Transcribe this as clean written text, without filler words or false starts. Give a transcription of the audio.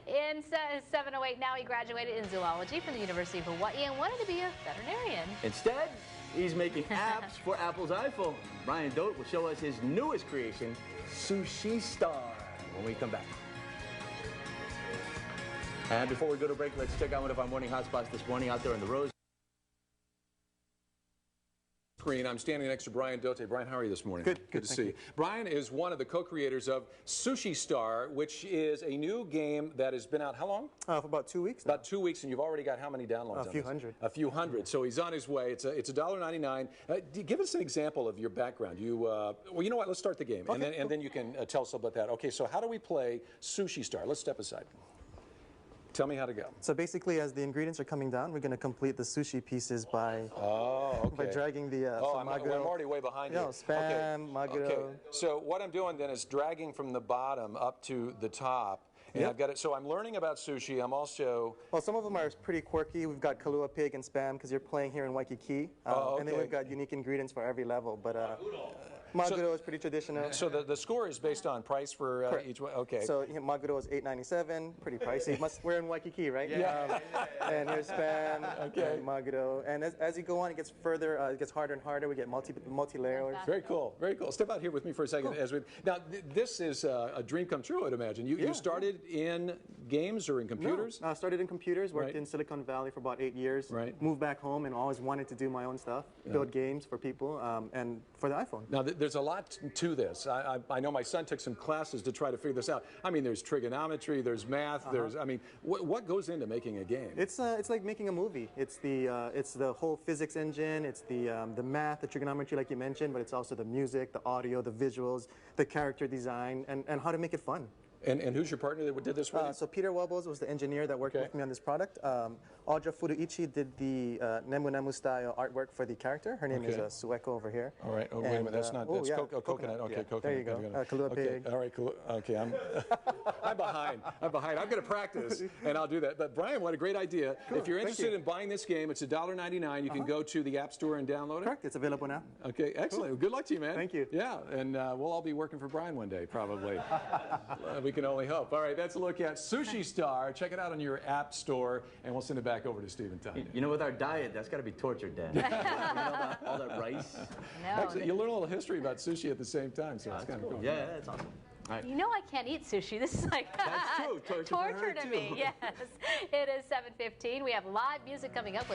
In 708 now, he graduated in zoology from the University of Hawaii and wanted to be a veterinarian. Instead, he's making apps for Apple's iPhone. Brian Dote will show us his newest creation, Sushi Star, when we come back. And before we go to break, let's check out one of our morning hotspots this morning out there in the rows. I'm standing next to Brian Dote. Brian, how are you this morning? Good to see you. Brian is one of the co-creators of Sushi Star, which is a new game that has been out how long? For about 2 weeks now. About 2 weeks, and you've already got how many downloads? A few hundred. A few hundred. So he's on his way. It's $1.99. Give us an example of your background. Well, you know what? Let's start the game, okay, and then you can tell us about that. Okay, so how do we play Sushi Star? Let's step aside. Tell me how to go. So basically, as the ingredients are coming down, we're going to complete the sushi pieces by dragging the I'm already way behind you. Spam, maguro. Okay. So what I'm doing then is dragging from the bottom up to the top. And I've got it. So I'm learning about sushi. I'm also... Well, some of them are pretty quirky. We've got Kalua pig and spam because you're playing here in Waikiki. And then we've got unique ingredients for every level. But maguro is pretty traditional. So the score is based on price for each one? Okay. So maguro is $8.97, pretty pricey. We're in Waikiki, right? Yeah. And here's spam, and maguro. And as you go on, it gets further, it gets harder and harder. We get multi-layers. Very cool, very cool. Step out here with me for a second. Cool. Now, this is a dream come true, I'd imagine. You started in games or in computers? No, I started in computers, worked in Silicon Valley for about 8 years, moved back home and always wanted to do my own stuff, build games for people and for the iPhone. Now, there's a lot to this. I know my son took some classes to try to figure this out. I mean, there's trigonometry, there's math, I mean, what goes into making a game? It's like making a movie. It's the whole physics engine, it's the math, the trigonometry like you mentioned, but it's also the music, the audio, the visuals, the character design, and how to make it fun. And who's your partner that did this with you? So Peter Wubbles was the engineer that worked with me on this product. Audra Furuichi did the Nemu Nemu style artwork for the character. Her name is Sueko over here. All right. Oh, wait a minute. That's not. That's coconut. Okay, coconut. There you go. Kalua pig. All right. Okay. I'm behind. I'm going to practice, and I'll do that. But Brian, what a great idea. Cool. If you're interested in buying this game, it's $1.99. You can go to the App Store and download it. Correct. It's available now. Okay. Excellent. Cool. Good luck to you, man. Thank you. Yeah, and we'll all be working for Brian one day, probably. We can only hope. All right. That's a look at Sushi Star. Check it out on your App Store, and we'll send it back over to Stephen Tanya. You know, with our diet, that's got to be torture, Dan. You know about all that rice? No. Actually, you learn a little history about sushi at the same time, so it's kind of cool. Yeah, that's awesome. Right. You know I can't eat sushi. This is like that's true. torture to me. Yes. It is 7:15. We have live music coming up with